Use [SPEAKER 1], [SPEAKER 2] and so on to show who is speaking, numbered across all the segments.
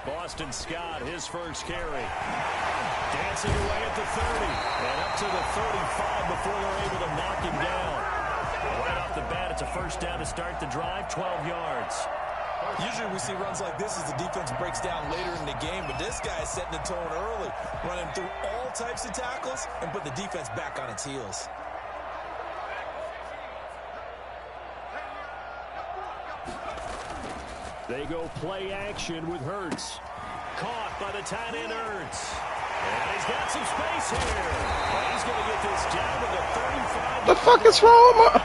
[SPEAKER 1] Boston Scott, his first carry. Dancing away at the 30 and up to the 35 before they're able to knock him down. Right off the bat, it's a first down to start the drive, 12 yards.
[SPEAKER 2] Usually we see runs like this as the defense breaks down later in the game, but this guy is setting the tone early, running through all types of tackles and put the defense back on its heels.
[SPEAKER 1] They go play action with Hurts. Caught by the tight end Hurts. And he's got some space here. And he's going to get this down to the 35.
[SPEAKER 3] The fuck is wrong?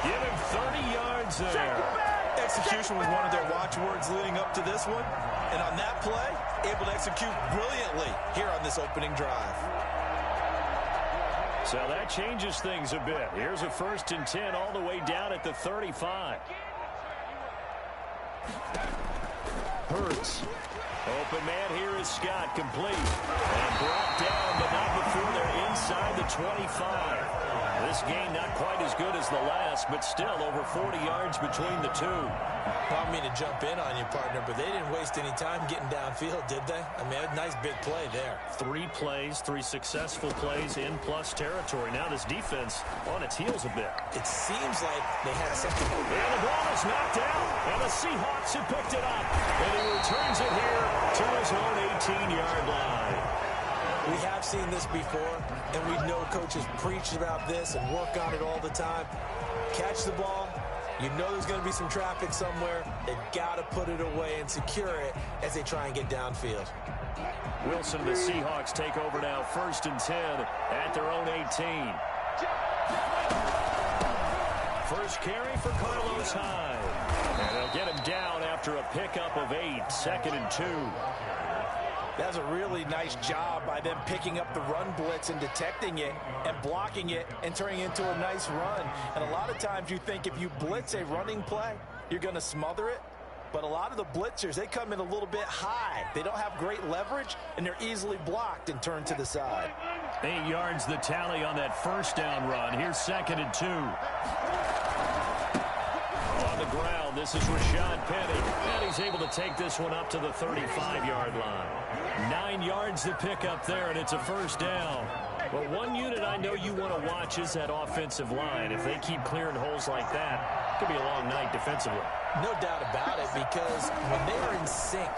[SPEAKER 1] Give him 30 yards there.
[SPEAKER 2] Execution was one of their watchwords leading up to this one. And on that play, able to execute brilliantly here on this opening drive.
[SPEAKER 1] So that changes things a bit. Here's a 1st and 10 all the way down at the 35. Hurts. Open man here is Scott, complete. And brought down, but not before they're inside the 25. This game not quite as good as the last, but still over 40 yards between the two.
[SPEAKER 2] I don't mean to jump in on you, partner, but they didn't waste any time getting downfield, did they? I mean, a nice big play there.
[SPEAKER 1] 3 plays, 3 successful plays in plus territory. Now this defense on its heels a bit.
[SPEAKER 2] It seems like they had something.
[SPEAKER 1] And the ball is knocked out, and the Seahawks have picked it up. And he returns it here to his own 18-yard line.
[SPEAKER 2] We have seen this before, and we know coaches preach about this and work on it all the time. Catch the ball. You know there's going to be some traffic somewhere. They've got to put it away and secure it as they try and get downfield.
[SPEAKER 1] Wilson and the Seahawks take over now, 1st and 10 at their own 18. First carry for Carlos Hyde. And they'll get him down after a pickup of 8, 2nd and 2.
[SPEAKER 2] That's a really nice job by them picking up the run blitz and detecting it and blocking it and turning it into a nice run. And a lot of times you think if you blitz a running play, you're going to smother it. But a lot of the blitzers, they come in a little bit high. They don't have great leverage, and they're easily blocked and turned to the side.
[SPEAKER 1] 8 yards the tally on that first down run. Here's 2nd and 2. On the ground, this is Rashad Penny. And he's able to take this one up to the 35-yard line. 9 yards to pick up there, and it's a first down. But one unit I know you want to watch is that offensive line. If they keep clearing holes like that, it could be a long night defensively.
[SPEAKER 2] No doubt about it, because when they are in sync,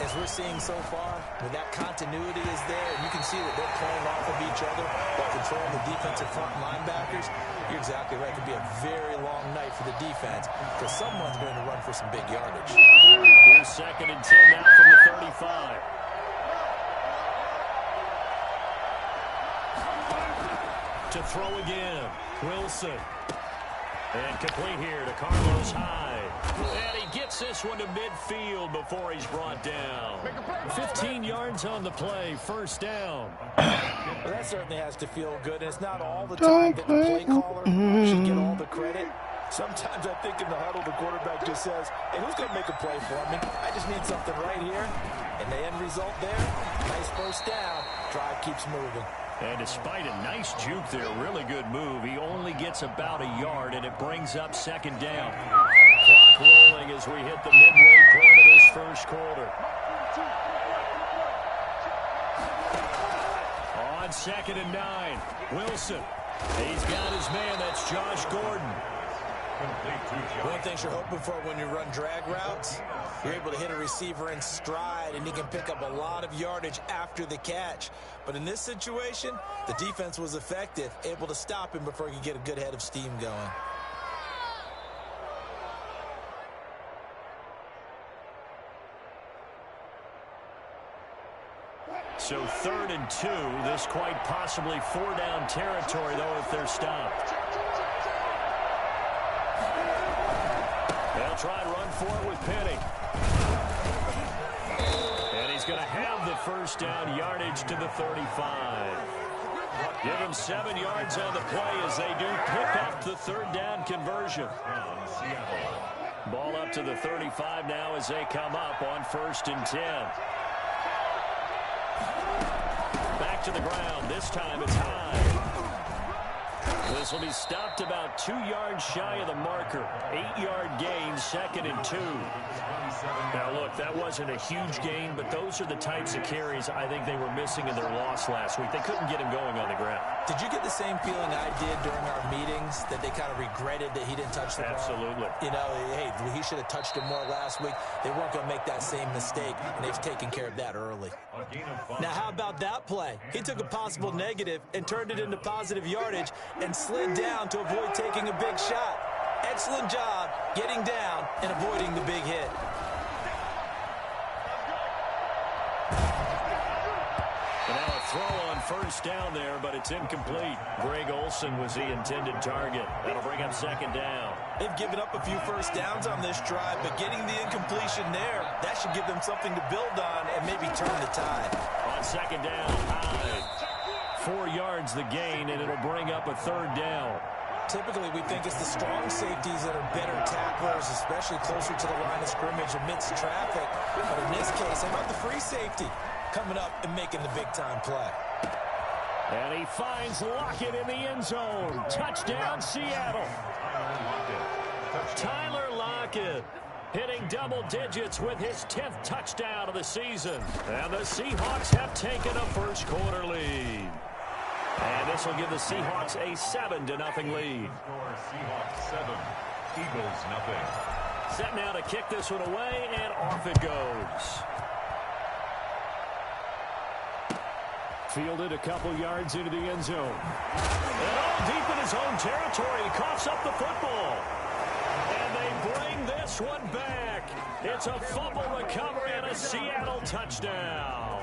[SPEAKER 2] as we're seeing so far, when that continuity is there, and you can see that they're playing off of each other while controlling the defensive front linebackers, you're exactly right. It could be a very long night for the defense because someone's going to run for some big yardage.
[SPEAKER 1] Here's 2nd and 10 now from the 35. To throw again, Wilson. And complete here to Carlos Hyde. And he gets this one to midfield before he's brought down. 15 yards on the play, first down.
[SPEAKER 2] Well, that certainly has to feel good. And it's not all the time that the play caller should get all the credit. Sometimes I think in the huddle, the quarterback just says, hey, who's going to make a play for me? I just need something right here. And the end result there, nice first down. Drive keeps moving.
[SPEAKER 1] And despite a nice juke there, really good move, he only gets about a yard, and it brings up 2nd down. Clock rolling as we hit the midway point of this first quarter. On 2nd and 9, Wilson. He's got his man, that's Josh Gordon.
[SPEAKER 2] One thing you're hoping for when you run drag routes, you're able to hit a receiver in stride, and he can pick up a lot of yardage after the catch. But in this situation, the defense was effective, able to stop him before he could get a good head of steam going.
[SPEAKER 1] So 3rd and 2, this quite possibly 4-down territory, though, if they're stopped. They'll try and run for it with Penny. And he's going to have the first down, yardage to the 35. Give him 7 yards on the play as they do pick up the 3rd down conversion. Ball up to the 35 now as they come up on 1st and 10. Back to the ground. This time it's high. This will be stopped about 2 yards shy of the marker. 8-yard gain, 2nd and 2. Now, look, that wasn't a huge gain, but those are the types of carries I think they were missing in their loss last week. They couldn't get him going on the ground.
[SPEAKER 2] Did you get the same feeling I did during our meetings, that they kind of regretted that he didn't touch the ball?
[SPEAKER 1] Absolutely.
[SPEAKER 2] You know, hey, he should have touched it more last week. They weren't going to make that same mistake, and they've taken care of that early. Now, how about that play? He took a possible negative and turned it into positive yardage and slid down to avoid taking a big shot. Excellent job getting down and avoiding the big hit.
[SPEAKER 1] Now a throw on 1st down there, but it's incomplete. Greg Olsen was the intended target. That'll bring up 2nd down.
[SPEAKER 2] They've given up a few first downs on this drive, but getting the incompletion there, that should give them something to build on and maybe turn the tide.
[SPEAKER 1] On 2nd down, high. 4 yards the gain, and it'll bring up a 3rd down.
[SPEAKER 2] Typically, we think it's the strong safeties that are better tacklers, especially closer to the line of scrimmage amidst traffic. But in this case, how about the free safety coming up and making the big-time play?
[SPEAKER 1] And he finds Lockett in the end zone. Touchdown, Seattle. Tyler Lockett hitting double digits with his 10th touchdown of the season. And the Seahawks have taken a first-quarter lead. And this will give the Seahawks a 7-0 lead.
[SPEAKER 3] Seahawks 7, Eagles 0.
[SPEAKER 1] Set now to kick this one away, and off it goes. Fielded a couple yards into the end zone. And all deep in his own territory, he coughs up the football. And they bring this one back. It's a fumble recovery and a Seattle touchdown.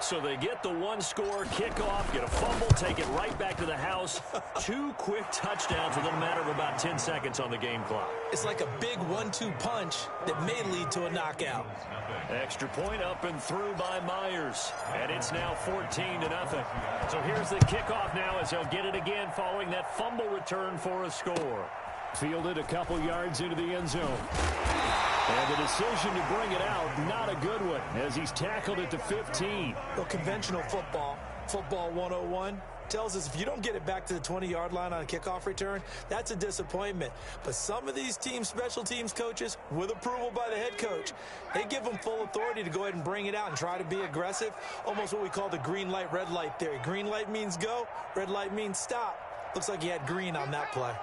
[SPEAKER 1] So they get the one-score kickoff, get a fumble, take it right back to the house. 2 quick touchdowns within a matter of about 10 seconds on the game clock.
[SPEAKER 2] It's like a big 1-2 punch that may lead to a knockout.
[SPEAKER 1] Extra point up and through by Myers. And it's now 14-0. So here's the kickoff now as they'll get it again following that fumble return for a score. Fielded a couple yards into the end zone. And the decision to bring it out, not a good one, as he's tackled at the 15.
[SPEAKER 2] Well, conventional football 101, tells us if you don't get it back to the 20-yard line on a kickoff return, that's a disappointment. But some of these teams, special teams coaches, with approval by the head coach, they give them full authority to go ahead and bring it out and try to be aggressive, almost what we call the green light, red light theory. Green light means go, red light means stop. Looks like he had green on that play.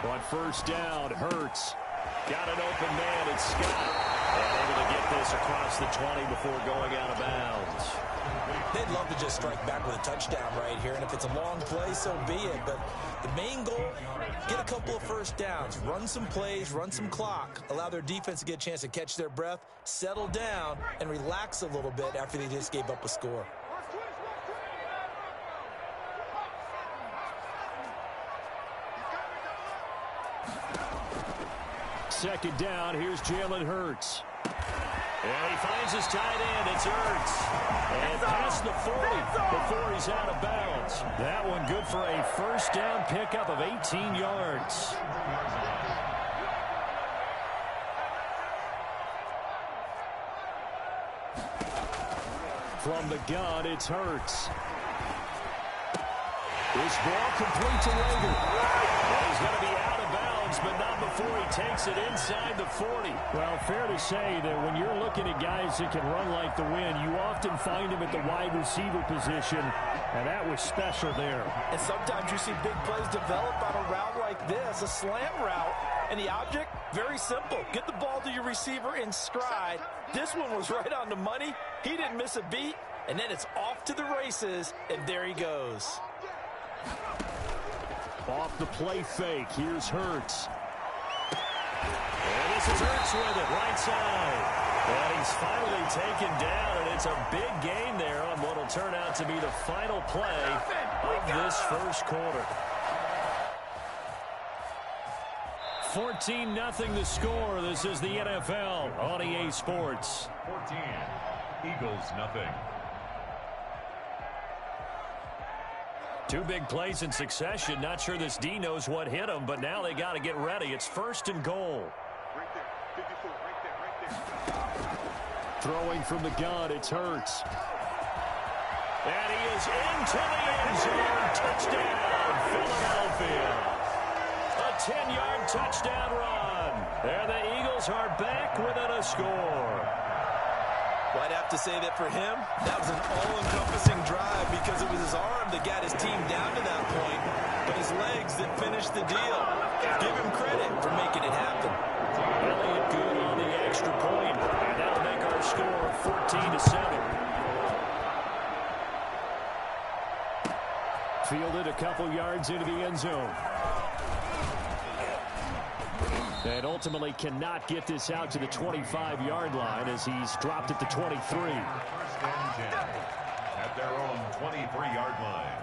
[SPEAKER 1] On 1st down, Hurts. Got an open man, it's Scott. And able to get this across the 20 before going out of bounds.
[SPEAKER 2] They'd love to just strike back with a touchdown right here, and if it's a long play, so be it. But the main goal, get a couple of first downs, run some plays, run some clock, allow their defense to get a chance to catch their breath, settle down, and relax a little bit after they just gave up a score.
[SPEAKER 1] Second down, here's Jalen Hurts. And he finds his tight end, it's Hurts. And past the 40 before he's out of bounds. That one good for a first down pickup of 18 yards. From the gun, it's Hurts. This ball complete to Rager. And he's going to be out of bounds, but not before he takes it inside the 40. Well, fair to say that when you're looking at guys that can run like the wind, you often find him at the wide receiver position, and that was special there.
[SPEAKER 2] And sometimes you see big plays develop on a route like this, a slant route, and the object, very simple. Get the ball to your receiver in stride. This one was right on the money. He didn't miss a beat, and then it's off to the races, and there he goes.
[SPEAKER 1] Off the play fake, here's Hurts. And this is Hurts with it, right side. And he's finally taken down, and it's a big gain there on what will turn out to be the final play of this first quarter. 14-0 the score. This is the NFL on EA Sports.
[SPEAKER 3] 14, Eagles nothing.
[SPEAKER 1] Two big plays in succession. Not sure this D knows what hit him, but now they got to get ready. It's 1st and goal.
[SPEAKER 4] Right there, 54, right there.
[SPEAKER 1] Throwing from the gun, it's Hurts. And he is into the end zone. Touchdown, Philadelphia. A 10-yard touchdown run. There the Eagles are back within a score.
[SPEAKER 2] Well, I'd have to say that for him, that was an all-encompassing drive because it was his arm that got his team down to that point, but his legs that finished the deal. Give him credit for making it happen.
[SPEAKER 1] Elliott good on the extra point, and that'll make our score 14-7. Fielded a couple yards into the end zone. And ultimately cannot get this out to the 25-yard line as he's dropped at the 23.
[SPEAKER 3] 1st and 10 at their own 23-yard line.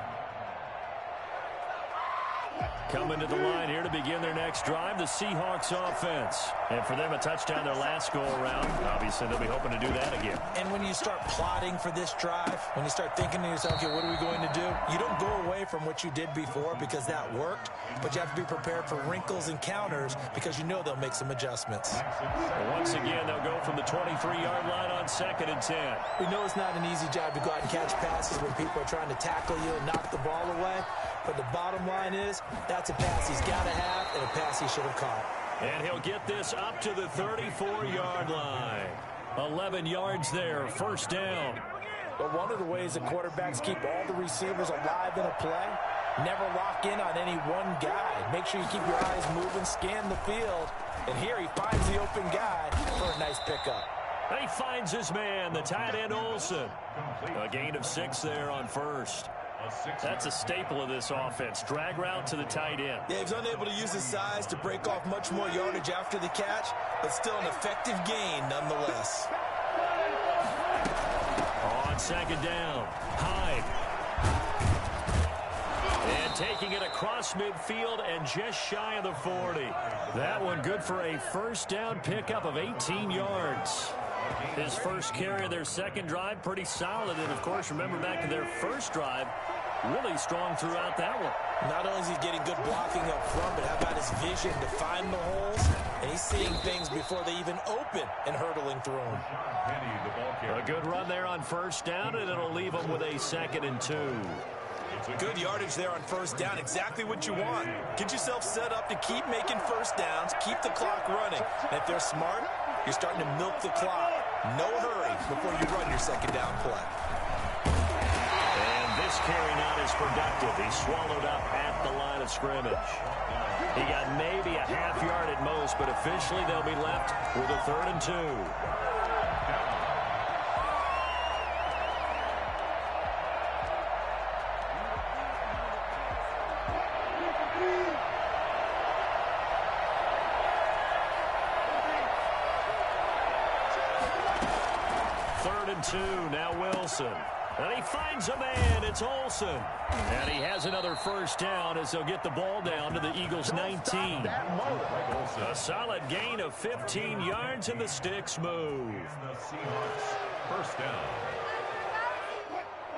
[SPEAKER 1] Coming to the line here to begin their next drive, the Seahawks offense. And for them, a touchdown their last go-around. Obviously, they'll be hoping to do that again.
[SPEAKER 2] And when you start plotting for this drive, when you start thinking to yourself, okay, what are we going to do? You don't go away from what you did before because that worked, but you have to be prepared for wrinkles and counters because you know they'll make some adjustments.
[SPEAKER 1] And once again, they'll go from the 23-yard line on 2nd and 10.
[SPEAKER 2] We know it's not an easy job to go out and catch passes when people are trying to tackle you and knock the ball away. But the bottom line is, that's a pass he's got to have and a pass he should have caught.
[SPEAKER 1] And he'll get this up to the 34-yard line. 11 yards there, 1st down.
[SPEAKER 2] But one of the ways that quarterbacks keep all the receivers alive in a play, never lock in on any one guy. Make sure you keep your eyes moving, scan the field. And here he finds the open guy for a nice pickup.
[SPEAKER 1] He finds his man, the tight end Olsen. A gain of 6 there on 1st. That's a staple of this offense. Drag route to the tight end.
[SPEAKER 2] Yeah, he's unable to use his size to break off much more yardage after the catch, but still an effective gain nonetheless.
[SPEAKER 1] On 2nd down, Hyde. And taking it across midfield and just shy of the 40. That one good for a 1st down pickup of 18 yards. His first carry of their second drive, pretty solid. And, of course, remember back to their first drive, really strong throughout that one.
[SPEAKER 2] Not only is he getting good blocking up front, but how about his vision to find the holes? And he's seeing things before they even open and hurtling through them.
[SPEAKER 1] A good run there on 1st down, and it'll leave him with a 2nd and 2.
[SPEAKER 2] Good yardage there on 1st down, exactly what you want. Get yourself set up to keep making 1st downs, keep the clock running. And if they're smart, you're starting to milk the clock. No hurry before you run your 2nd down play.
[SPEAKER 1] And this carry not as productive. He's swallowed up at the line of scrimmage. He got maybe a half yard at most, but officially they'll be left with a 3rd and 2. 3rd and 2, now Wilson. And he finds a man, it's Olsen. And he has another 1st down as they'll get the ball down to the Eagles' 19. A solid gain of 15 yards and the sticks move.
[SPEAKER 3] The Seahawks 1st down.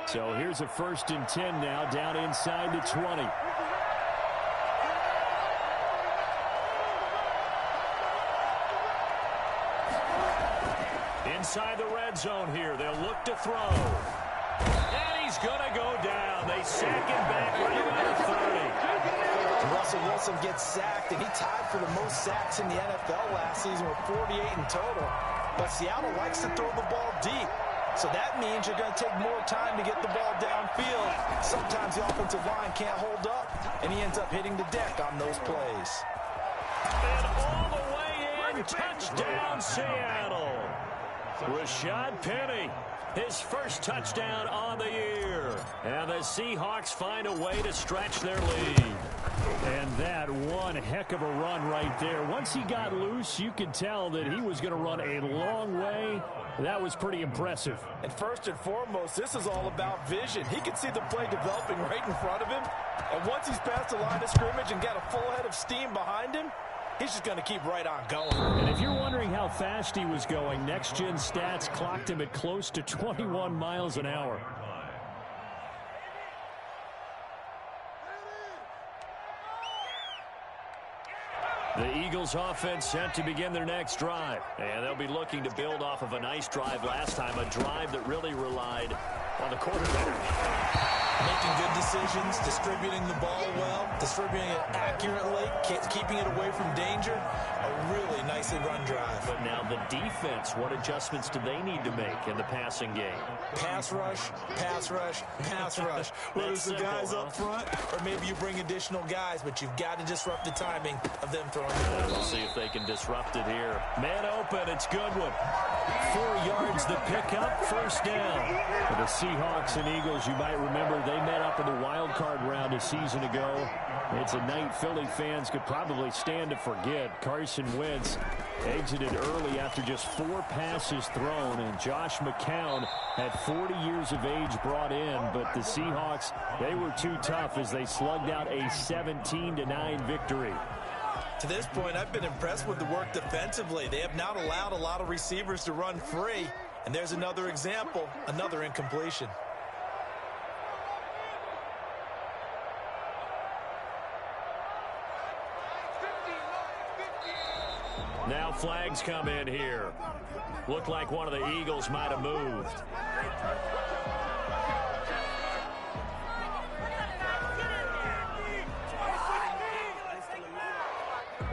[SPEAKER 1] So here's a 1st and 10 now, down inside the 20. Inside the red zone here, they'll look to throw. And he's going to go down. They sack him back right around the 30.
[SPEAKER 2] Russell Wilson gets sacked, and he tied for the most sacks in the NFL last season with 48 in total. But Seattle likes to throw the ball deep. So that means you're going to take more time to get the ball downfield. Sometimes the offensive line can't hold up, and he ends up hitting the deck on those plays.
[SPEAKER 1] And all the way in, touchdown Seattle. Rashad Penny, his first touchdown on the year. And the Seahawks find a way to stretch their lead. And that one heck of a run right there. Once he got loose, you could tell that he was going to run a long way. That was pretty impressive.
[SPEAKER 2] And first and foremost, this is all about vision. He can see the play developing right in front of him. And once he's past the line of scrimmage and got a full head of steam behind him, he's just going to keep right on going.
[SPEAKER 1] And if you're wondering how fast he was going, next-gen stats clocked him at close to 21 miles an hour. The Eagles offense set to begin their next drive. And they'll be looking to build off of a nice drive last time, a drive that really relied on the quarterback.
[SPEAKER 2] Making good decisions, distributing the ball well, distributing it accurately, keeping it away from danger. A really nicely run drive.
[SPEAKER 1] But now the defense, what adjustments do they need to make in the passing game?
[SPEAKER 2] Pass rush, pass rush, pass rush. Whether it's the guys up front, or maybe you bring additional guys, but you've got to disrupt the timing of them throwing the ball.
[SPEAKER 1] We'll see if they can disrupt it here. Man open, it's Goodwin. 4 yards the pickup, first down. For the Seahawks and Eagles, you might remember they met up in the wild card round a season ago. It's a night Philly fans could probably stand to forget. Carson Wentz exited early after just 4 passes thrown, and Josh McCown had 40 years of age brought in, but the Seahawks, they were too tough as they slugged out a 17-9 victory.
[SPEAKER 2] To this point, I've been impressed with the work defensively. They have not allowed a lot of receivers to run free, and there's another example, another incompletion.
[SPEAKER 1] Now flags come in here. Looked like one of the Eagles might have moved.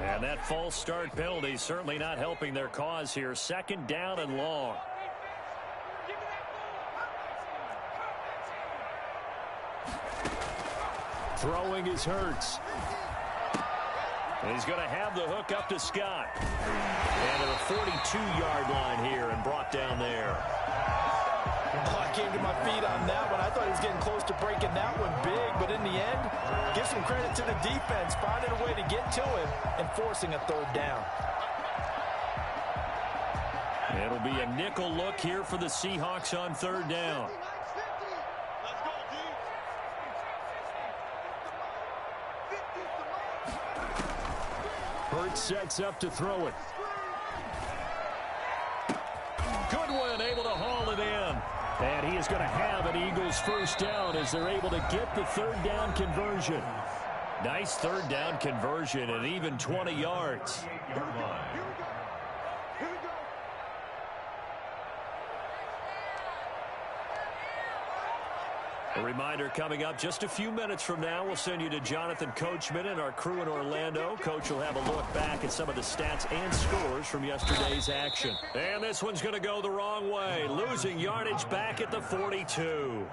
[SPEAKER 1] And that false start penalty certainly not helping their cause here. Second down and long. Throwing is Hurts. And he's going to have the hook up to Scott. And to the 42-yard line here and brought down there.
[SPEAKER 2] Oh, I came to my feet on that one. I thought he was getting close to breaking that one big, but in the end, give some credit to the defense, finding a way to get to him and forcing a third down.
[SPEAKER 1] It'll be a nickel look here for the Seahawks on third down. Hurts sets up to throw it. Goodwin able to haul it in. And he is going to have an Eagles first down as they're able to get the third down conversion. Nice third down conversion and even 20 yards. A reminder coming up just a few minutes from now, we'll send you to Jonathan Coachman and our crew in Orlando. Coach will have a look back at some of the stats and scores from yesterday's action. And this one's going to go the wrong way. Losing yardage back at the 42.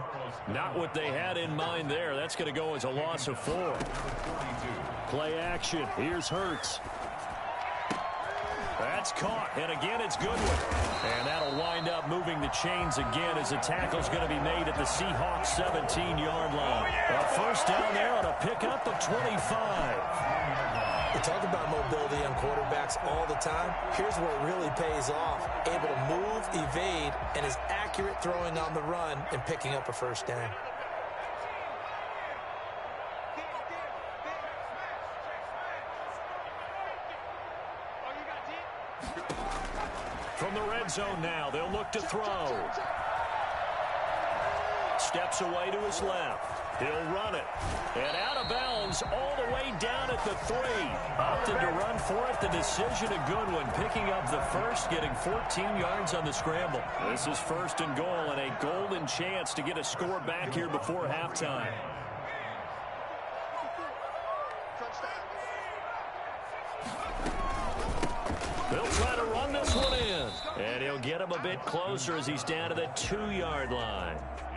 [SPEAKER 1] Not what they had in mind there. That's going to go as a loss of 4. Play action. Here's Hurts. That's caught, and again it's Goodwin. And that'll wind up moving the chains again as the tackle's going to be made at the Seahawks 17-yard line. A first down there on a pickup of 25.
[SPEAKER 2] We talk about mobility on quarterbacks all the time. Here's where it really pays off. Able to move, evade, and is accurate throwing on the run and picking up a first down.
[SPEAKER 1] From the red zone now, they'll look to throw. Steps away to his left. He'll run it. And out of bounds all the way down at the 3. Opted to run for it. The decision of Goodwin picking up the first, getting 14 yards on the scramble. This is first and goal and a golden chance to get a score back here before halftime. They'll try to run this one in. And he'll get him a bit closer as he's down to the 2-yard line.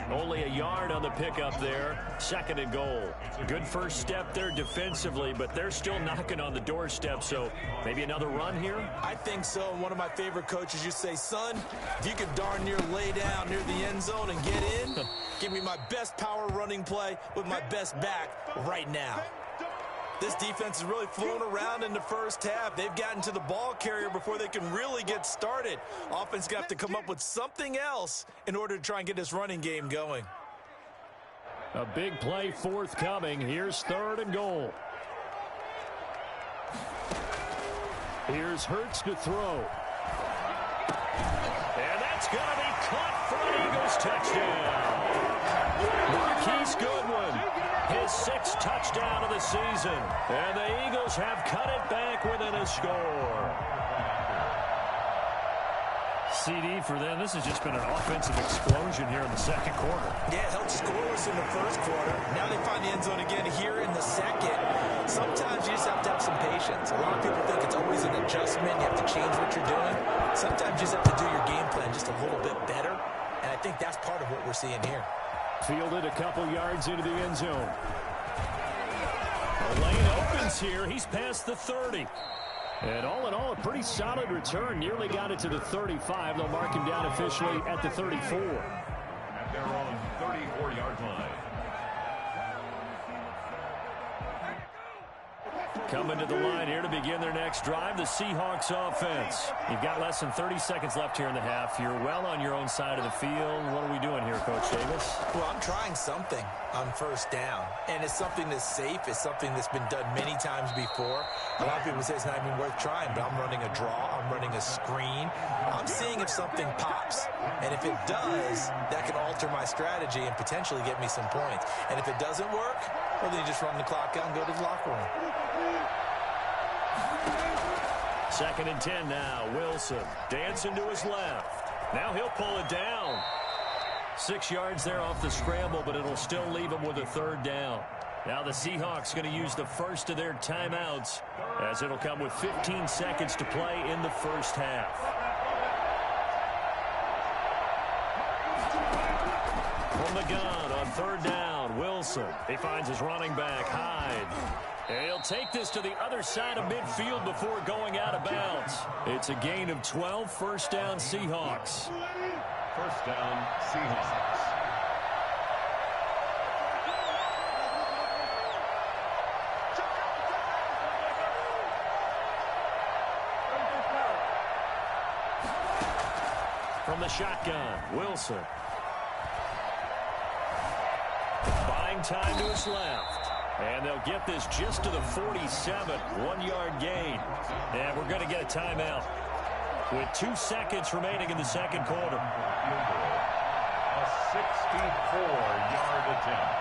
[SPEAKER 1] Only a yard on the pickup there. Second and goal. Good first step there defensively, but they're still knocking on the doorstep, so maybe another run here?
[SPEAKER 2] I think so. One of my favorite coaches used to say, son, if you could darn near lay down near the end zone and get in, give me my best power running play with my best back right now. This defense has really flown around in the first half. They've gotten to the ball carrier before they can really get started. Offense got to come up with something else in order to try and get this running game going.
[SPEAKER 1] A big play forthcoming. Here's third and goal. Here's Hurts to throw. And that's going to be caught for an Eagles touchdown. Marquise Goodwin, his 6th touchdown of the season. And the Eagles have cut it back within a score. CD for them. This has just been an offensive explosion here in the second quarter.
[SPEAKER 2] Yeah, held scoreless in the first quarter. Now they find the end zone again here in the second. Sometimes you just have to have some patience. A lot of people think it's always an adjustment. You have to change what you're doing. Sometimes you just have to do your game plan just a little bit better. And I think that's part of what we're seeing here.
[SPEAKER 1] Fielded a couple yards into the end zone. The lane opens here. He's past the 30. And all in all, a pretty solid return. Nearly got it to the 35. They'll mark him down officially at the 34.
[SPEAKER 3] At their own 34-yard line.
[SPEAKER 1] Coming to the line here to begin their next drive, the Seahawks offense. You've got less than 30 seconds left here in the half. You're well on your own side of the field. What are we doing here, Coach Davis?
[SPEAKER 2] Well, I'm trying something on first down, and it's something that's safe. It's something that's been done many times before. A lot of people say it's not even worth trying, but I'm running a draw. I'm running a screen. I'm seeing if something pops, and if it does, that can alter my strategy and potentially get me some points. And if it doesn't work, well, then you just run the clock out and go to the locker room.
[SPEAKER 1] 2nd and 10 now. Wilson dancing to his left. Now he'll pull it down. 6 yards there off the scramble, but it'll still leave him with a 3rd down. Now the Seahawks going to use the first of their timeouts, as it'll come with 15 seconds to play in the first half. From the gun on 3rd down, Wilson. He finds his running back, Hyde. And he'll take this to the other side of midfield before going out of bounds. It's a gain of 12, first down Seahawks.
[SPEAKER 3] First down, Seahawks.
[SPEAKER 1] From the shotgun, Wilson. Buying time to his left. And they'll get this just to the 47, 1-yard gain. And we're going to get a timeout with 2 seconds remaining in the second quarter.
[SPEAKER 3] A 64-yard attempt.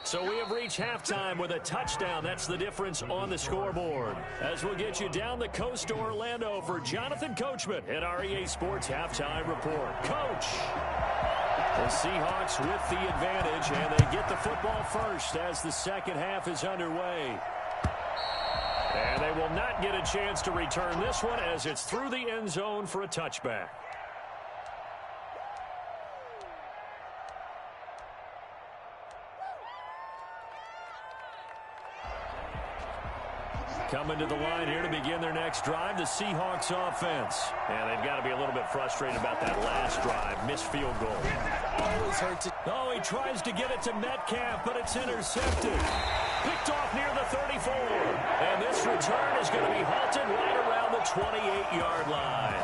[SPEAKER 1] So we have reached halftime with a touchdown. That's the difference on the scoreboard. As we'll get you down the coast to Orlando for Jonathan Coachman at our EA Sports Halftime Report. Coach! The Seahawks with the advantage, and they get the football first as the second half is underway. And they will not get a chance to return this one as it's through the end zone for a touchback. Coming to the line here to begin their next drive, the Seahawks offense. And they've got to be a little bit frustrated about that last drive. Missed field goal.
[SPEAKER 2] Always hurts it.
[SPEAKER 1] Oh, he tries to get it to Metcalf, but it's intercepted. Picked off near the 34. And this return is going to be halted right around the 28-yard line.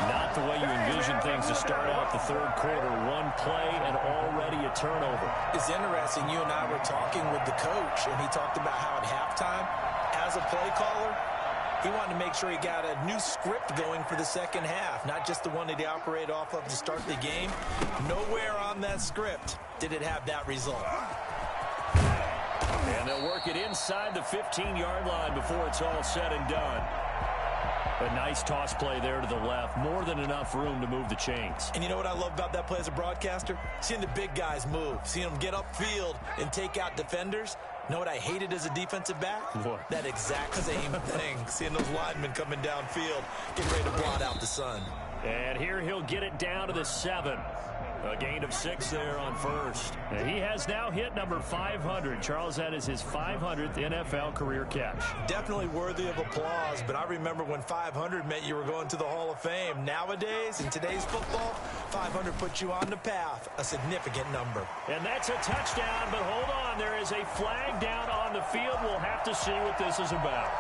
[SPEAKER 1] Not the way you envision things to start out the third quarter. One play and already a turnover.
[SPEAKER 2] It's interesting. You and I were talking with the coach, and he talked about how at halftime, as a play caller, he wanted to make sure he got a new script going for the second half, not just the one that he operated off of to start the game. Nowhere on that script did it have that result.
[SPEAKER 1] And they'll work it inside the 15-yard line before it's all said and done. A nice toss play there to the left. More than enough room to move the chains.
[SPEAKER 2] And you know what I love about that play as a broadcaster? Seeing the big guys move. Seeing them get upfield and take out defenders. Know what I hated as a defensive back?
[SPEAKER 1] What?
[SPEAKER 2] That exact same thing. Seeing those linemen coming downfield, getting ready to blot out the sun.
[SPEAKER 1] And here he'll get it down to the 7. A gain of 6 there on first. And he has now hit number 500. Charles, that is his 500th NFL career catch.
[SPEAKER 2] Definitely worthy of applause, but I remember when 500 meant you were going to the Hall of Fame. Nowadays, in today's football, 500 puts you on the path, a significant number.
[SPEAKER 1] And that's a touchdown, but hold on. There is a flag down on the field. We'll have to see what this is about.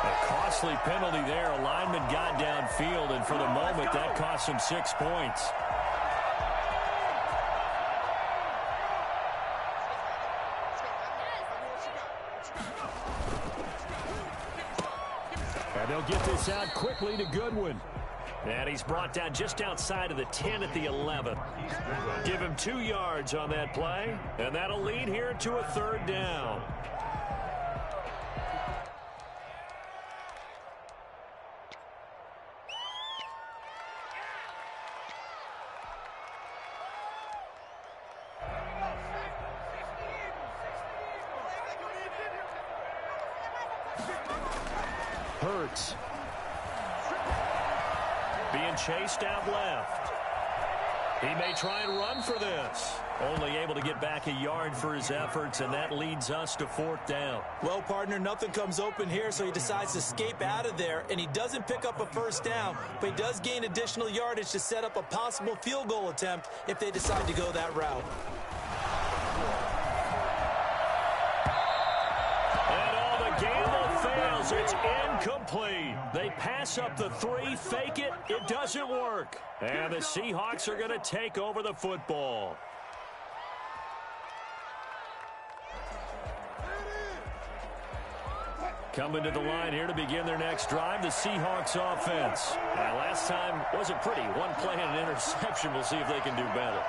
[SPEAKER 1] A costly penalty there. A lineman got downfield, and for the moment, that cost him 6 points. And they'll get this out quickly to Goodwin. And he's brought down just outside of the 10 at the 11. Give him 2 yards on that play, and that'll lead here to a 3rd down. Hurts. Being chased out left. He may try and run for this. Only able to get back a yard for his efforts, and that leads us to 4th down.
[SPEAKER 2] Well, partner, nothing comes open here, so he decides to escape out of there, and he doesn't pick up a 1st down, but he does gain additional yardage to set up a possible field goal attempt if they decide to go that route.
[SPEAKER 1] And all the gamble fails. It's incomplete. They pass up the 3, fake it. It doesn't work. And the Seahawks are going to take over the football. Coming to the line here to begin their next drive, the Seahawks offense. Last time wasn't pretty. 1 play and an interception. We'll see if they can do better.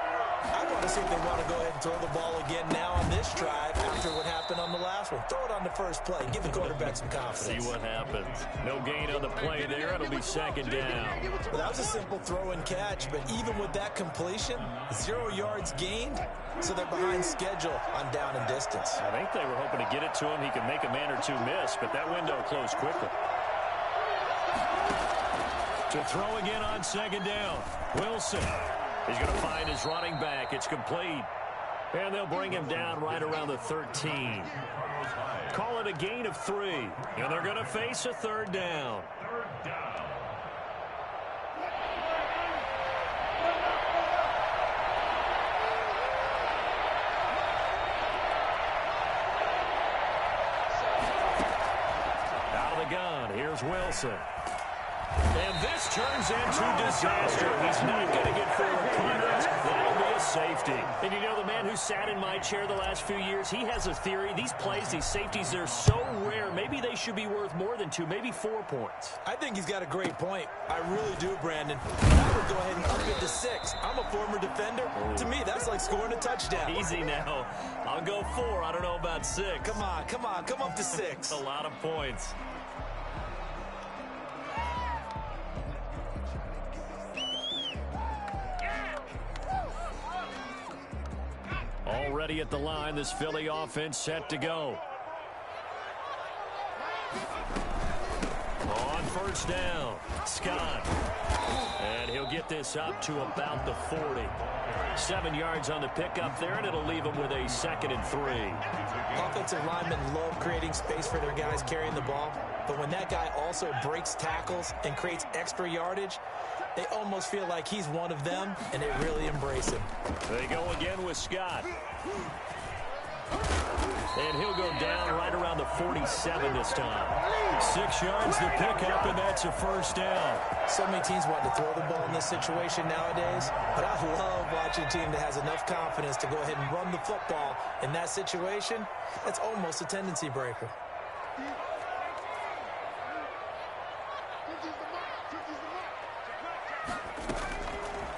[SPEAKER 2] I want to see if they want to go ahead and throw the ball again now on this drive after what happened on the last one. Throw it on the first play. Give the quarterback some confidence.
[SPEAKER 1] See what happens. No gain on the play there. It'll be 2nd down.
[SPEAKER 2] Well, that was a simple throw and catch, but even with that completion, 0 yards gained, so they're behind schedule on down and distance.
[SPEAKER 1] I think they were hoping to get it to him. He could make a man or 2 miss, but that window closed quickly. To throw again on 2nd down. Wilson. He's going to find his running back. It's complete. And they'll bring him down right around the 13. Call it a gain of 3. And they're going to face a 3rd down. Out of the gun. Here's Wilson. And this turns into disaster. He's not going to get forward progress. That'll be a safety. And you know, the man who sat in my chair the last few years, he has a theory. These plays, these safeties, they're so rare. Maybe they should be worth more than 2, maybe 4 points.
[SPEAKER 2] I think he's got a great point. I really do, Brandon. I would go ahead and up it to 6. I'm a former defender. To me, that's like scoring a touchdown.
[SPEAKER 1] Easy now. I'll go 4. I don't know about 6.
[SPEAKER 2] Come on. Come up to 6.
[SPEAKER 1] A lot of points. Already at the line, this Philly offense set to go. On 1st down, Scott. And he'll get this up to about the 40. 7 yards on the pickup there, and it'll leave him with a 2nd and 3.
[SPEAKER 2] Offensive linemen love creating space for their guys carrying the ball, but when that guy also breaks tackles and creates extra yardage, they almost feel like he's one of them, and they really embrace him.
[SPEAKER 1] They go again with Scott. And he'll go down right around the 47 this time. 6 yards to pick up, and that's a 1st down.
[SPEAKER 2] So many teams want to throw the ball in this situation nowadays, but I love watching a team that has enough confidence to go ahead and run the football in that situation. That's almost a tendency breaker.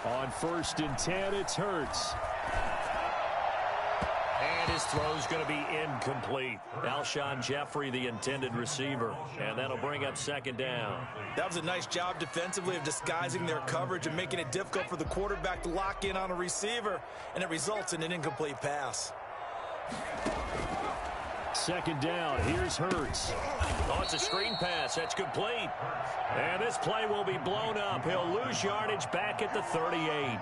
[SPEAKER 1] On 1st and 10, it's Hurts. And his throw's going to be incomplete. Alshon Jeffrey, the intended receiver. And that'll bring up 2nd down.
[SPEAKER 2] That was a nice job defensively of disguising their coverage and making it difficult for the quarterback to lock in on a receiver. And it results in an incomplete pass.
[SPEAKER 1] 2nd down. Here's Hurts. Oh, it's a screen pass. That's complete. And this play will be blown up. He'll lose yardage back at the 38.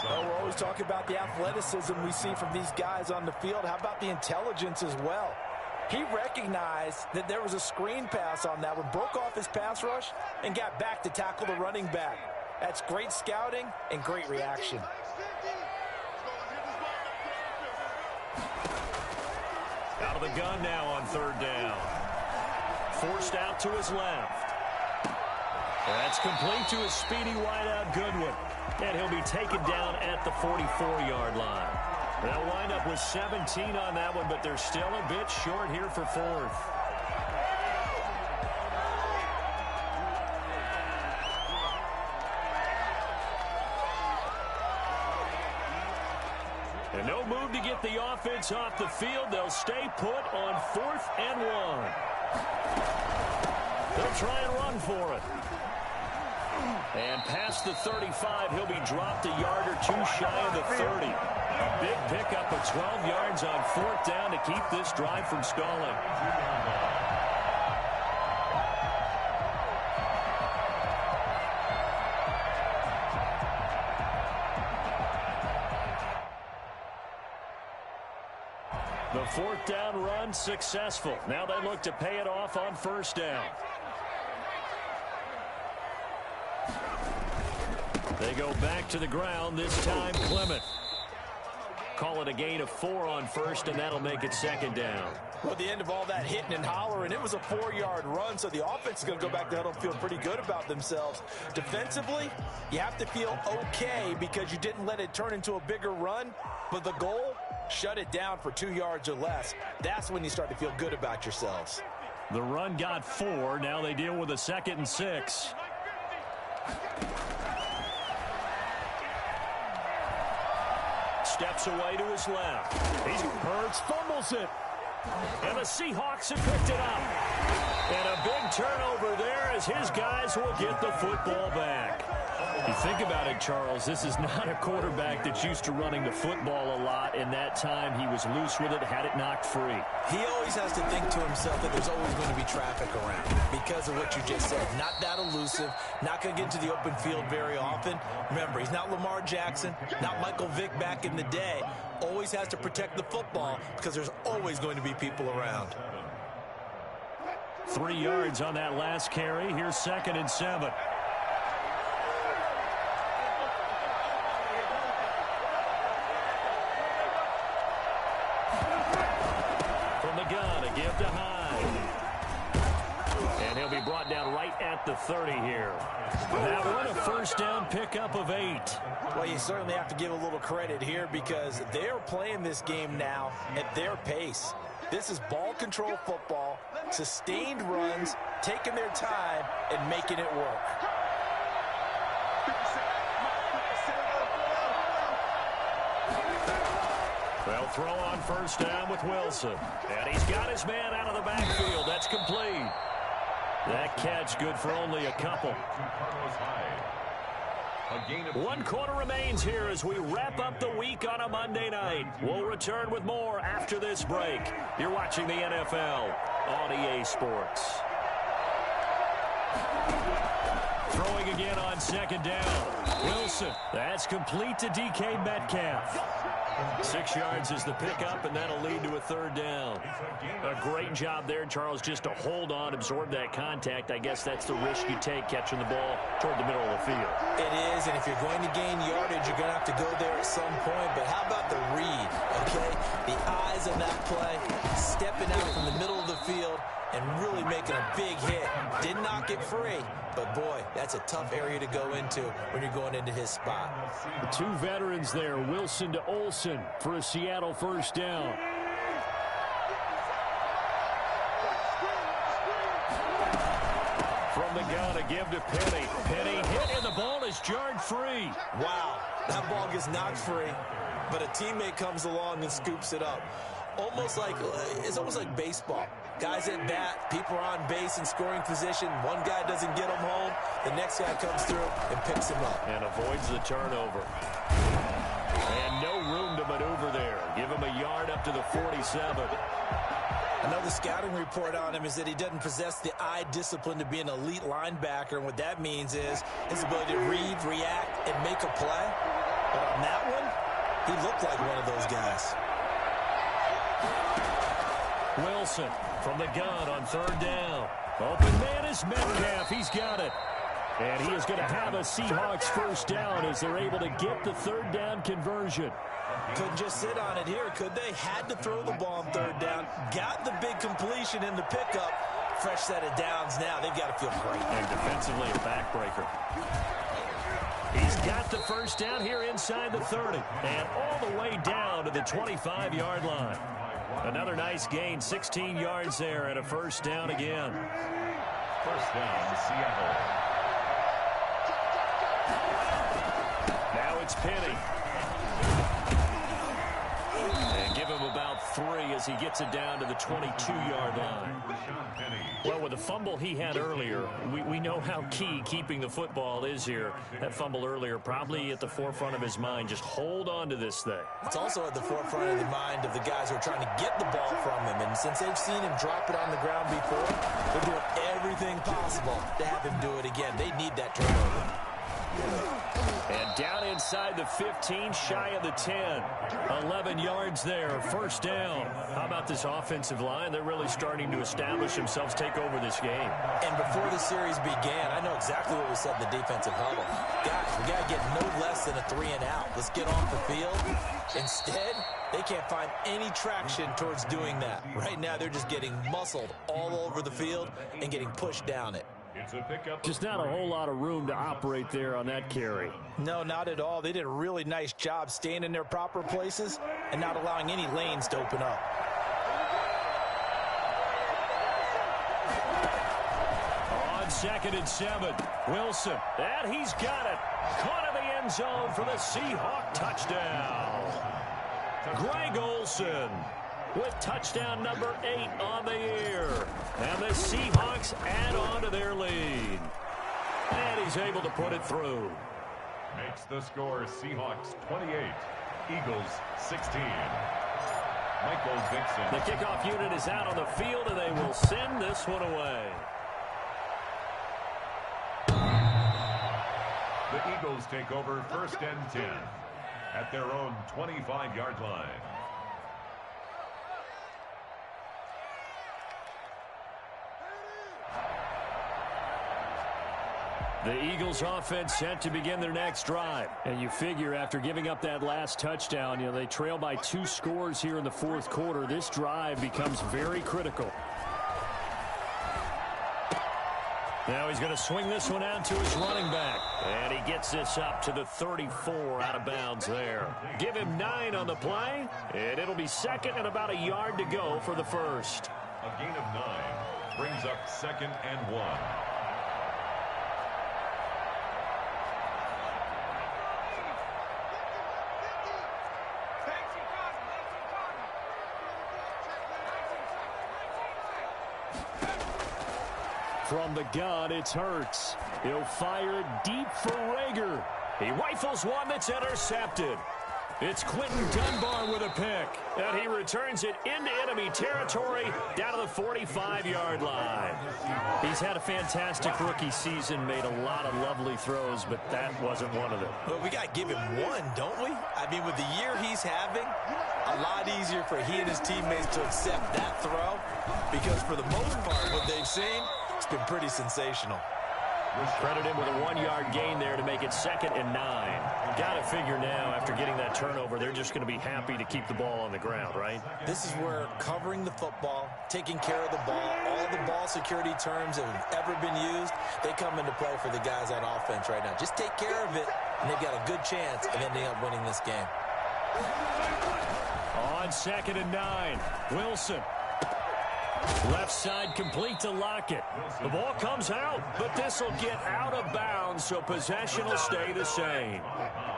[SPEAKER 2] Oh, we're always talking about the athleticism we see from these guys on the field. How about the intelligence as well? He recognized that there was a screen pass on that one, broke off his pass rush, and got back to tackle the running back. That's great scouting and great reaction.
[SPEAKER 1] Out of the gun now on 3rd down. Forced out to his left. That's complete to his speedy wideout Goodwin. And he'll be taken down at the 44-yard line. They'll wind up with 17 on that one, but they're still a bit short here for fourth. And no move to get the offense off the field. They'll stay put on 4th and 1. They'll try and run for it. And past the 35, he'll be dropped a yard or two shy of the 30. A big pickup of 12 yards on 4th down to keep this drive from stalling. The 4th down run successful. Now they look to pay it off on 1st down. They go back to the ground, this time Clement. Call it a gain of 4 on 1st, and that'll make it 2nd down.
[SPEAKER 2] Well, at the end of all that hitting and hollering, it was a 4-yard run, so the offense is going to go back to huddle and feel pretty good about themselves. Defensively, you have to feel okay because you didn't let it turn into a bigger run, but the goal, shut it down for 2 yards or less. That's when you start to feel good about yourselves.
[SPEAKER 1] The run got 4. Now they deal with a 2nd and 6. Steps away to his left. Hurts fumbles it. And the Seahawks have picked it up. And a big turnover there as his guys will get the football back. You think about it, Charles, this is not a quarterback that's used to running the football a lot. In that time, he was loose with it, had it knocked free.
[SPEAKER 2] He always has to think to himself that there's always going to be traffic around because of what you just said. Not that elusive, not going to get into the open field very often. Remember, he's not Lamar Jackson, not Michael Vick back in the day. Always has to protect the football because there's always going to be people around.
[SPEAKER 1] 3 yards on that last carry. Here's 2nd and 7. Give to Hyde. And he'll be brought down right at the 30 here. That one a 1st down pickup of 8.
[SPEAKER 2] Well, you certainly have to give a little credit here because they're playing this game now at their pace. This is ball control football, sustained runs, taking their time, and making it work.
[SPEAKER 1] They'll throw on 1st down with Wilson. And he's got his man out of the backfield. That's complete. That catch good for only a couple. 1 quarter remains here as we wrap up the week on a Monday night. We'll return with more after this break. You're watching the NFL on EA Sports. Throwing again on 2nd down. Wilson. That's complete to DK Metcalf. 6 yards is the pickup, and that'll lead to a 3rd down. A great job there, Charles, just to hold on, absorb that contact. I guess that's the risk you take catching the ball toward the middle of the field.
[SPEAKER 2] It is, and if you're going to gain yardage, you're going to have to go there at some point. But how about the read, okay? The eyes on that play, stepping out from the middle of the field and really making a big hit. Did not get free, but boy, that's a tough area to go into when you're going into his spot.
[SPEAKER 1] The 2 veterans there, Wilson to Olsen for a Seattle 1st down. From the gun, a give to Penny. Penny hit, and the ball is jarred free.
[SPEAKER 2] Wow, that ball gets knocked free, but a teammate comes along and scoops it up. It's almost like baseball. Guys at bat, people are on base in scoring position. One guy doesn't get him home. The next guy comes through and picks him up.
[SPEAKER 1] And avoids the turnover. And no room to maneuver there. Give him a yard up to the 47.
[SPEAKER 2] Another scouting report on him is that he doesn't possess the eye discipline to be an elite linebacker. And what that means is his ability to read, react, and make a play. But on that one, he looked like one of those guys.
[SPEAKER 1] Wilson from the gun on 3rd down. Open man is Metcalf. He's got it. And he is going to have a Seahawks 1st down as they're able to get the 3rd down conversion.
[SPEAKER 2] Couldn't just sit on it here, could they? Had to throw the ball on 3rd down. Got the big completion in the pickup. fresh set of downs now. They've got to feel great.
[SPEAKER 1] And defensively, a backbreaker. He's got the first down here inside the 30. And all the way down to the 25-yard line. Another nice gain, 16 yards there, and a first down again.
[SPEAKER 3] First down, Seattle.
[SPEAKER 1] Now it's Penny. And give him about 3 as he gets it down to the 22-yard line. Well, with the fumble he had earlier, we know how key keeping the football is here. That fumble earlier probably at the forefront of his mind. Just hold on to this thing.
[SPEAKER 2] It's also at the forefront of the mind of the guys who are trying to get the ball from him. And since they've seen him drop it on the ground before, they're doing everything possible to have him do it again. They need that turnover.
[SPEAKER 1] And down inside the 15, shy of the 10. 11 yards there, first down. How about this offensive line? They're really starting to establish themselves, take over this game.
[SPEAKER 2] And before the series began, I know exactly what we said in the defensive huddle. Guys, we got to get no less than a 3 and out. Let's get off the field. Instead, they can't find any traction towards doing that. Right now, they're just getting muscled all over the field and getting pushed down it.
[SPEAKER 1] Just not a whole lot of room to operate there on that carry.
[SPEAKER 2] No, not at all. They did a really nice job staying in their proper places and not allowing any lanes to open up.
[SPEAKER 1] On 2nd and 7, Wilson. And he's got it. Caught in the end zone for the Seahawk touchdown. Greg Olsen with touchdown number 8 on the year. And the Seahawks add on to their lead. And he's able to put it through.
[SPEAKER 3] Makes the score Seahawks 28, Eagles 16. Michael Dixon.
[SPEAKER 1] The kickoff unit is out on the field, and they will send this one away.
[SPEAKER 3] The Eagles take over 1st and 10 at their own 25-yard line.
[SPEAKER 1] The Eagles offense set to begin their next drive. And you figure after giving up that last touchdown, they trail by 2 scores here in the 4th quarter. This drive becomes very critical. Now he's going to swing this one out to his running back. And he gets this up to the 34 out of bounds there. Give him 9 on the play. And it'll be 2nd and about a yard to go for the first.
[SPEAKER 3] A gain of 9 brings up 2nd and 1.
[SPEAKER 1] From the gun, it's Hurts. He'll fire it deep for Rager. He rifles one that's intercepted. It's Quentin Dunbar with a pick. And he returns it into enemy territory down to the 45-yard line. He's had a fantastic rookie season, made a lot of lovely throws, but that wasn't one of them.
[SPEAKER 2] Well, we got to give him one, don't we? I mean, with the year he's having, a lot easier for he and his teammates to accept that throw because for the most part, what they've seen, it's been pretty sensational.
[SPEAKER 1] Credit him with a 1-yard gain there to make it 2nd and 9. Got to figure now, after getting that turnover, they're just going to be happy to keep the ball on the ground, right?
[SPEAKER 2] This is where covering the football, taking care of the ball, all the ball security terms that have ever been used, they come into play for the guys on offense right now. Just take care of it, and they've got a good chance of ending up winning this game.
[SPEAKER 1] On 2nd and 9, Wilson. Left side complete to Lockett. The ball comes out, but this will get out of bounds, so possession will stay the same.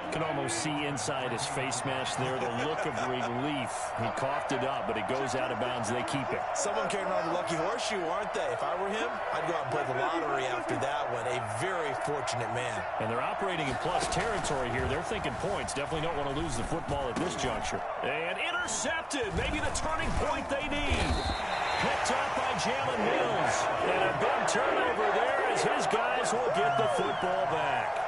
[SPEAKER 1] You can almost see inside his face mask there the look of relief. He coughed it up, but it goes out of bounds. They keep it.
[SPEAKER 2] Someone carrying around the lucky horseshoe, aren't they? If I were him, I'd go out and play the lottery after that one. A very fortunate man.
[SPEAKER 1] And they're operating in plus territory here. They're thinking points. Definitely don't want to lose the football at this juncture. And intercepted. Maybe the turning point they need. Picked up by Jalen Mills. And a big turnover there as his guys will get the football back.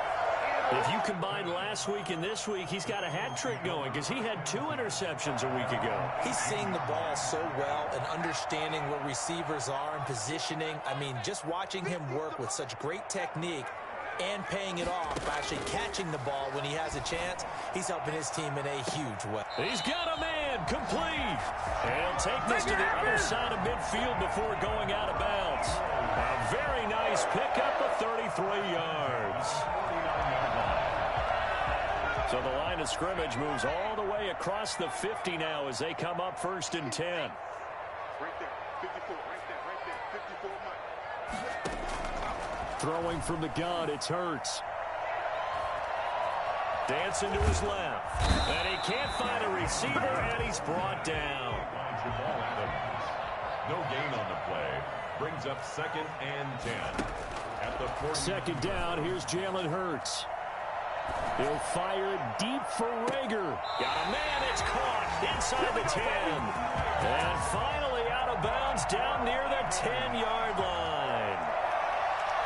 [SPEAKER 1] If you combine last week and this week, he's got a hat trick going because he had 2 interceptions a week ago.
[SPEAKER 2] He's seeing the ball so well and understanding where receivers are and positioning. I mean, just watching him work with such great technique and paying it off by actually catching the ball when he has a chance, he's helping his team in a huge way.
[SPEAKER 1] He's got a man complete. And he'll take this to the other side of midfield before going out of bounds. plays, pick up a 33 yards. So the line of scrimmage moves all the way across the 50 now as they come up 1st and 10.
[SPEAKER 4] Right there, 54, right there, 54 Mike.
[SPEAKER 1] Throwing from the gun, it's Hurts. Dancing to his left. And he can't find a receiver, and he's brought down.
[SPEAKER 3] No gain on the play. Brings up 2nd and 10. At the 40.
[SPEAKER 1] 2nd down, here's Jalen Hurts. He'll fire it deep for Rager. Got a man, it's caught inside the 10. And finally out of bounds down near the 10-yard line.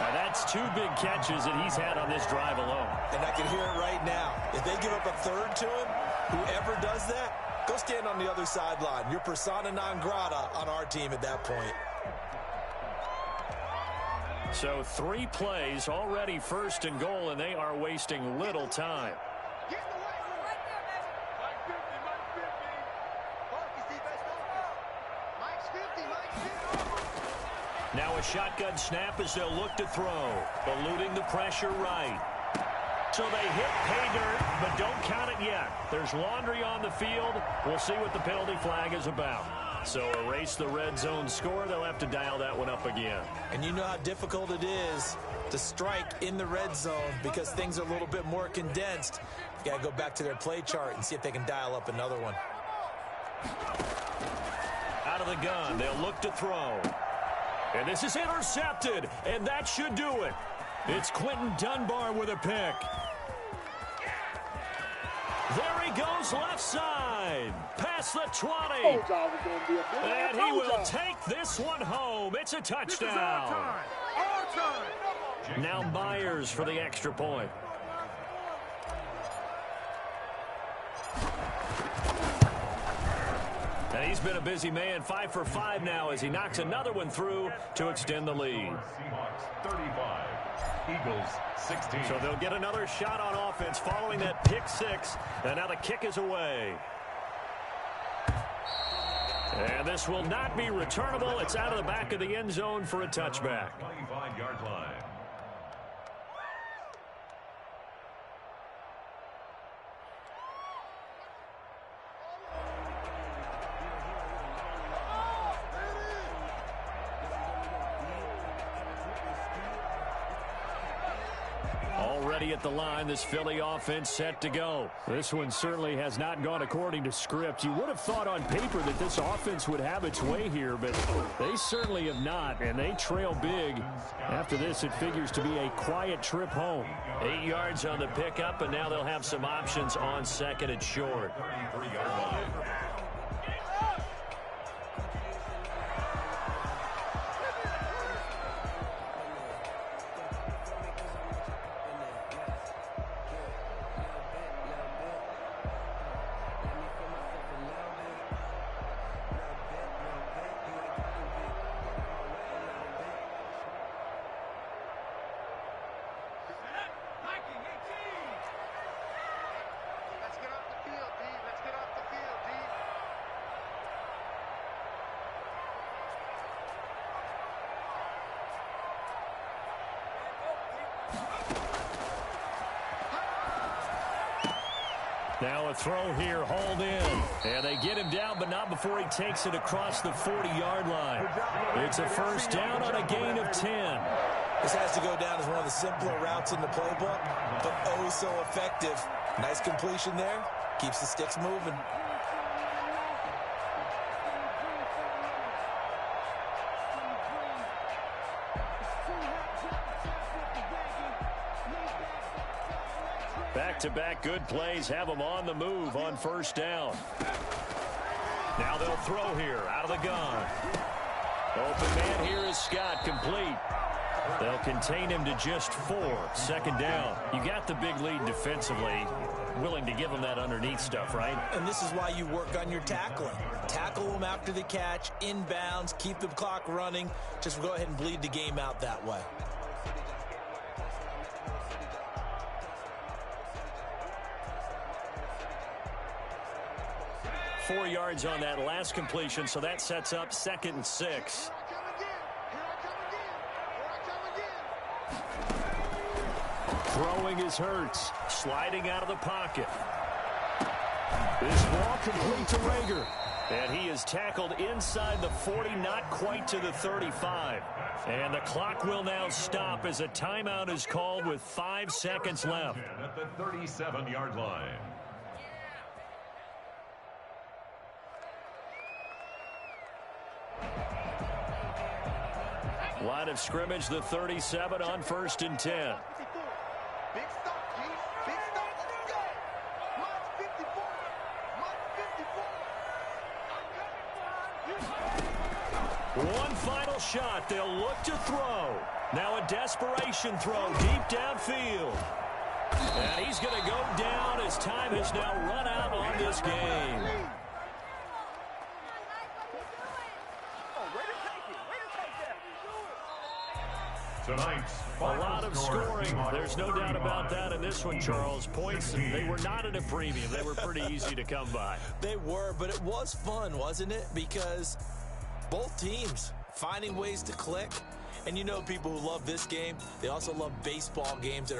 [SPEAKER 1] Now that's 2 big catches that he's had on this drive alone.
[SPEAKER 2] And I can hear it right now. If they give up a 3rd to him, whoever does that, go stand on the other sideline. You're persona non grata on our team at that point.
[SPEAKER 1] So 3 plays, already 1st and goal, and they are wasting little time.
[SPEAKER 4] Get in the way. Right there, baby. Mike 50, Mike's 50. Mike's 50.
[SPEAKER 1] Now a shotgun snap as they'll look to throw. Eluding the pressure right. So they hit pay dirt, but don't count it yet. There's laundry on the field. We'll see what the penalty flag is about. So erase the red zone score. They'll have to dial that one up again.
[SPEAKER 2] And you know how difficult it is to strike in the red zone because things are a little bit more condensed. You got to go back to their play chart and see if they can dial up another one.
[SPEAKER 1] Out of the gun, they'll look to throw. And this is intercepted, and that should do it. It's Quentin Dunbar with a pick. There he goes left side. Past the 20. And he will take this one home. It's a touchdown. Now Myers for the extra point. And he's been a busy man, 5 for 5 now as he knocks another one through to extend the lead.
[SPEAKER 3] Seahawks 35, Eagles 16.
[SPEAKER 1] So they'll get another shot on offense following that pick 6. And now the kick is away. And this will not be returnable. It's out of the back of the end zone for a touchback.
[SPEAKER 3] 25-yard line.
[SPEAKER 1] Already at the line, this Philly offense set to go. This one certainly has not gone according to script. You would have thought on paper that this offense would have its way here, but they certainly have not, and they trail big. After this, it figures to be a quiet trip home. 8 yards on the pickup, and now they'll have some options on 2nd and short.
[SPEAKER 3] 33-yard line.
[SPEAKER 1] Now a throw here, hauled in. And they get him down, but not before he takes it across the 40-yard line. It's a first down on a gain of 10.
[SPEAKER 2] This has to go down as one of the simpler routes in the playbook, but oh so effective. Nice completion there. Keeps the sticks moving.
[SPEAKER 1] Back-to-back good plays have them on the move on first down. Now they'll throw here out of the gun. Open man here is Scott, complete. They'll contain him to just 4. 2nd down. You got the big lead defensively. Willing to give him that underneath stuff, right?
[SPEAKER 2] And this is why you work on your tackling. Tackle them after the catch, inbounds, keep the clock running. Just go ahead and bleed the game out that way.
[SPEAKER 1] Four yards on that last completion, so that sets up 2nd and 6. Throwing is Hurts. Sliding out of the pocket. This ball complete to Rager. And he is tackled inside the 40, not quite to the 35. And the clock will now stop as a timeout is called with 5 seconds left.
[SPEAKER 3] At the 37-yard line.
[SPEAKER 1] Line of scrimmage, the 37 on 1st and 10.
[SPEAKER 5] Big stop, G. Big stop. Let's go. Mine's 54. Mine's 54.
[SPEAKER 1] One final shot. They'll look to throw. Now a desperation throw deep downfield. And he's going to go down as time has now run out on this game.
[SPEAKER 3] Tonight's
[SPEAKER 1] A lot of scoring. There's no doubt about that in this one, Charles. Points, they were not at a premium. They were pretty easy to come by.
[SPEAKER 2] They were, but it was fun, wasn't it? Because both teams finding ways to click. And you know people who love this game, they also love baseball games that are